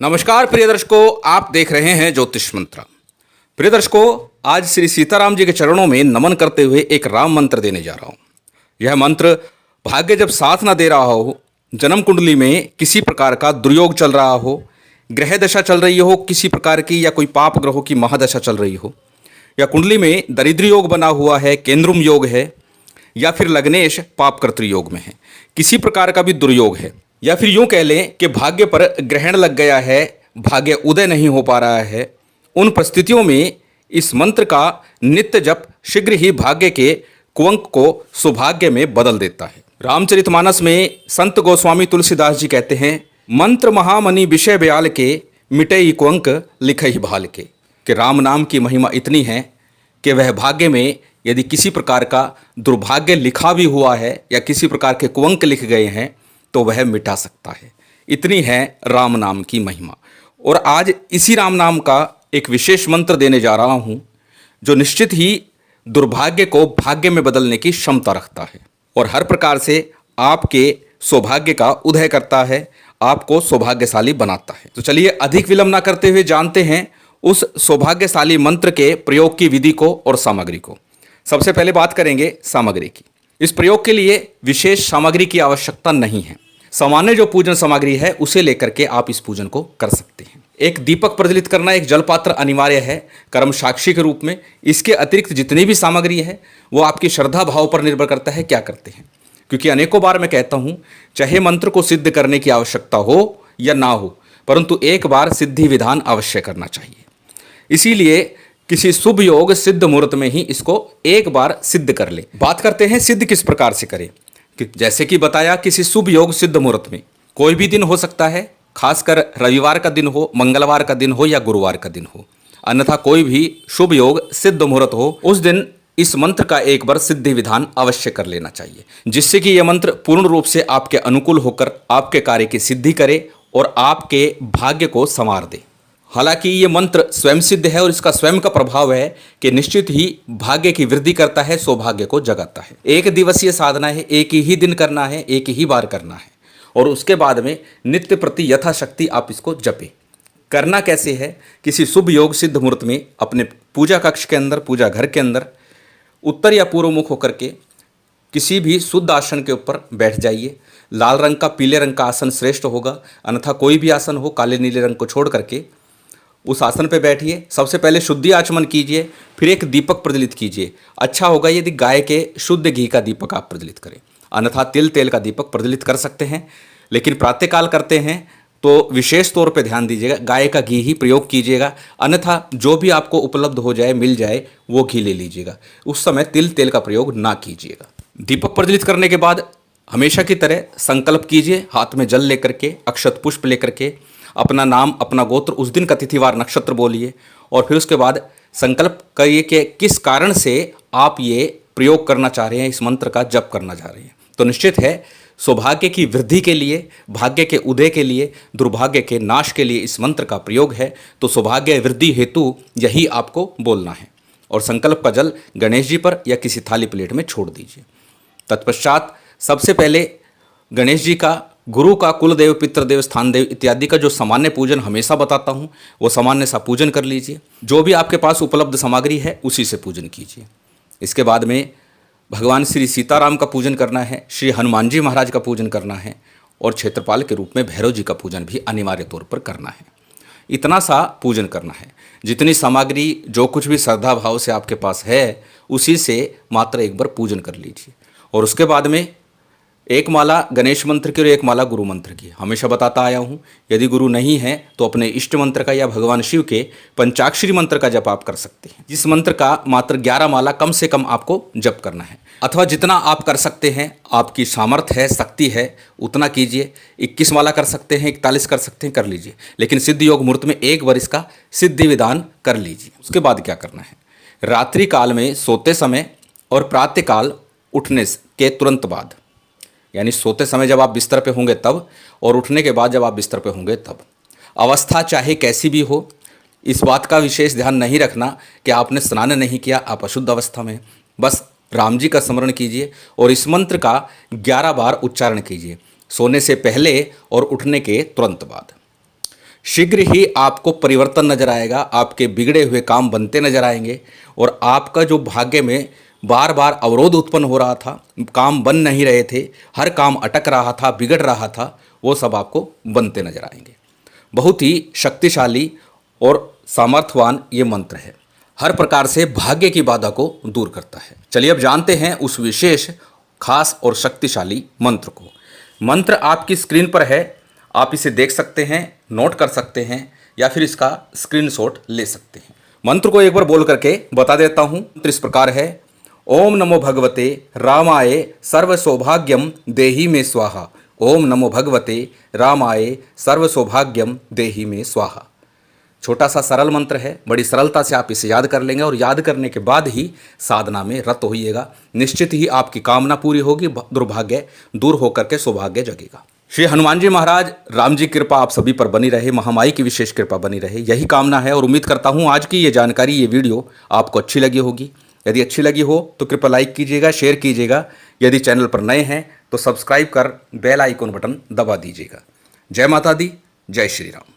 नमस्कार प्रिय दर्शकों, आप देख रहे हैं ज्योतिष मंत्र। प्रिय दर्शकों, आज श्री सीताराम जी के चरणों में नमन करते हुए एक राम मंत्र देने जा रहा हूं। यह मंत्र भाग्य जब साथ ना दे रहा हो, जन्म कुंडली में किसी प्रकार का दुर्योग चल रहा हो, ग्रह दशा चल रही हो किसी प्रकार की, या कोई पाप ग्रहों की महादशा चल रही हो, या कुंडली में दरिद्र योग बना हुआ है, केंद्रुम योग है, या फिर लग्नेश पापकर्तृ योग में है, किसी प्रकार का भी दुर्योग है, या फिर यूं कह लें कि भाग्य पर ग्रहण लग गया है, भाग्य उदय नहीं हो पा रहा है, उन परिस्थितियों में इस मंत्र का नित्य जप शीघ्र ही भाग्य के कुअंक को सौभाग्य में बदल देता है। रामचरितमानस में संत गोस्वामी तुलसीदास जी कहते हैं, मंत्र महामणि विषय बयाल के, मिटई कुअंक लिखई भाल के। कि राम नाम की महिमा इतनी है कि वह भाग्य में यदि किसी प्रकार का दुर्भाग्य लिखा भी हुआ है या किसी प्रकार के कुअंक लिख गए हैं तो वह मिटा सकता है। इतनी है राम नाम की महिमा। और आज इसी राम नाम का एक विशेष मंत्र देने जा रहा हूँ जो निश्चित ही दुर्भाग्य को भाग्य में बदलने की क्षमता रखता है और हर प्रकार से आपके सौभाग्य का उदय करता है, आपको सौभाग्यशाली बनाता है। तो चलिए अधिक विलंब न करते हुए जानते हैं उस सौभाग्यशाली मंत्र के प्रयोग की विधि को और सामग्री को। सबसे पहले बात करेंगे सामग्री की। इस प्रयोग के लिए विशेष सामग्री की आवश्यकता नहीं है। सामान्य जो पूजन सामग्री है उसे लेकर के आप इस पूजन को कर सकते हैं। एक दीपक प्रज्वलित करना, एक जलपात्र अनिवार्य है कर्म साक्षी के रूप में। इसके अतिरिक्त जितनी भी सामग्री है वो आपकी श्रद्धा भाव पर निर्भर करता है क्या करते हैं, क्योंकि अनेकों बार मैं कहता हूँ चाहे मंत्र को सिद्ध करने की आवश्यकता हो या ना हो, परंतु एक बार सिद्धि विधान अवश्य करना चाहिए। इसीलिए किसी शुभ योग सिद्ध मुहूर्त में ही इसको एक बार सिद्ध कर ले। बात करते हैं सिद्ध किस प्रकार से करें। जैसे कि बताया, किसी शुभ योग सिद्ध मुहूर्त में कोई भी दिन हो सकता है, खासकर रविवार का दिन हो, मंगलवार का दिन हो या गुरुवार का दिन हो, अन्यथा कोई भी शुभ योग सिद्ध मुहूर्त हो, उस दिन इस मंत्र का एक बार सिद्धि विधान अवश्य कर लेना चाहिए, जिससे कि यह मंत्र पूर्ण रूप से आपके अनुकूल होकर आपके कार्य की सिद्धि करे और आपके भाग्य को संवार दे। हालांकि ये मंत्र स्वयं सिद्ध है और इसका स्वयं का प्रभाव है कि निश्चित ही भाग्य की वृद्धि करता है, सौभाग्य को जगाता है। एक दिवसीय साधना है, एक ही दिन करना है, एक ही बार करना है और उसके बाद में नित्य प्रति यथाशक्ति आप इसको जपें। करना कैसे है, किसी शुभ योग सिद्ध मुहूर्त में अपने पूजा कक्ष के अंदर, पूजा घर के अंदर उत्तर या पूर्व मुख होकर के किसी भी शुद्ध आसन के ऊपर बैठ जाइए। लाल रंग का, पीले रंग का आसन श्रेष्ठ होगा, अन्यथा कोई भी आसन हो, काले नीले रंग को छोड़ करके उस आसन पर बैठिए। सबसे पहले शुद्धि आचमन कीजिए, फिर एक दीपक प्रज्वलित कीजिए। अच्छा होगा यदि गाय के शुद्ध घी का दीपक आप प्रज्वलित करें, अन्यथा तिल तेल का दीपक प्रज्वलित कर सकते हैं। लेकिन प्रातःकाल करते हैं तो विशेष तौर पे ध्यान दीजिएगा, गाय का घी ही प्रयोग कीजिएगा, अन्यथा जो भी आपको उपलब्ध हो जाए, मिल जाए, वो घी ले लीजिएगा। उस समय तिल तेल का प्रयोग ना कीजिएगा। दीपक प्रज्वलित करने के बाद हमेशा की तरह संकल्प कीजिए, हाथ में जल लेकर के, अक्षत पुष्प लेकर के, अपना नाम, अपना गोत्र, उस दिन का तिथिवार नक्षत्र बोलिए और फिर उसके बाद संकल्प करिए कि किस कारण से आप ये प्रयोग करना चाह रहे हैं, इस मंत्र का जप करना चाह रहे हैं। तो निश्चित है सौभाग्य की वृद्धि के लिए, भाग्य के उदय के लिए, दुर्भाग्य के नाश के लिए इस मंत्र का प्रयोग है। तो सौभाग्य वृद्धि हेतु यही आपको बोलना है और संकल्प का जल गणेश जी पर या किसी थाली प्लेट में छोड़ दीजिए। तत्पश्चात सबसे पहले गणेश जी का, गुरु का, कुलदेव, पितृदेव, स्थान देव इत्यादि का जो सामान्य पूजन हमेशा बताता हूँ वो सामान्य सा पूजन कर लीजिए। जो भी आपके पास उपलब्ध सामग्री है उसी से पूजन कीजिए। इसके बाद में भगवान श्री सीताराम का पूजन करना है, श्री हनुमान जी महाराज का पूजन करना है और क्षेत्रपाल के रूप में भैरव जी का पूजन भी अनिवार्य तौर पर करना है। इतना सा पूजन करना है। जितनी सामग्री, जो कुछ भी श्रद्धा भाव से आपके पास है उसी से मात्र एक बार पूजन कर लीजिए। और उसके बाद में एक माला गणेश मंत्र की और एक माला गुरु मंत्र की। हमेशा बताता आया हूँ, यदि गुरु नहीं है तो अपने इष्ट मंत्र का या भगवान शिव के पंचाक्षरी मंत्र का जप आप कर सकते हैं, जिस मंत्र का मात्र 11 माला कम से कम आपको जप करना है, अथवा जितना आप कर सकते हैं, आपकी सामर्थ्य है, शक्ति है, उतना कीजिए। 21 माला कर सकते हैं, 41 कर सकते हैं, कर लीजिए, लेकिन सिद्ध योग मुहूर्त में एक बार इसका सिद्धि विधान कर लीजिए। उसके बाद क्या करना है, रात्रि काल में सोते समय और प्रातःकाल उठने के तुरंत बाद, यानी सोते समय जब आप बिस्तर पे होंगे तब और उठने के बाद जब आप बिस्तर पे होंगे तब, अवस्था चाहे कैसी भी हो, इस बात का विशेष ध्यान नहीं रखना कि आपने स्नान नहीं किया, आप अशुद्ध अवस्था में, बस राम जी का स्मरण कीजिए और इस मंत्र का 11 बार उच्चारण कीजिए, सोने से पहले और उठने के तुरंत बाद। शीघ्र ही आपको परिवर्तन नजर आएगा, आपके बिगड़े हुए काम बनते नजर आएंगे और आपका जो भाग्य में बार बार अवरोध उत्पन्न हो रहा था, काम बन नहीं रहे थे, हर काम अटक रहा था, बिगड़ रहा था, वो सब आपको बनते नजर आएंगे। बहुत ही शक्तिशाली और सामर्थ्यवान ये मंत्र है, हर प्रकार से भाग्य की बाधा को दूर करता है। चलिए अब जानते हैं उस विशेष, खास और शक्तिशाली मंत्र को। मंत्र आपकी स्क्रीन पर है, आप इसे देख सकते हैं, नोट कर सकते हैं या फिर इसका स्क्रीनशॉट ले सकते हैं। मंत्र को एक बार बोल करके बता देता हूँ। मंत्र इस प्रकार है, ओम नमो भगवते रामाय सर्व सौभाग्यम देहि में स्वाहा। ओम नमो भगवते रामाय सर्व सौभाग्यम देहि में स्वाहा। छोटा सा सरल मंत्र है, बड़ी सरलता से आप इसे याद कर लेंगे और याद करने के बाद ही साधना में रत होइएगा। निश्चित ही आपकी कामना पूरी होगी, दुर्भाग्य दूर होकर के सौभाग्य जगेगा। श्री हनुमान जी महाराज, राम जी कृपा आप सभी पर बनी रहे, महामाई की विशेष कृपा बनी रहे, यही कामना है। और उम्मीद करता हूँ आज की ये जानकारी, ये वीडियो आपको अच्छी लगी होगी। यदि अच्छी लगी हो तो कृपया लाइक कीजिएगा, शेयर कीजिएगा। यदि चैनल पर नए हैं तो सब्सक्राइब कर बेल आइकन बटन दबा दीजिएगा। जय माता दी, जय श्री राम।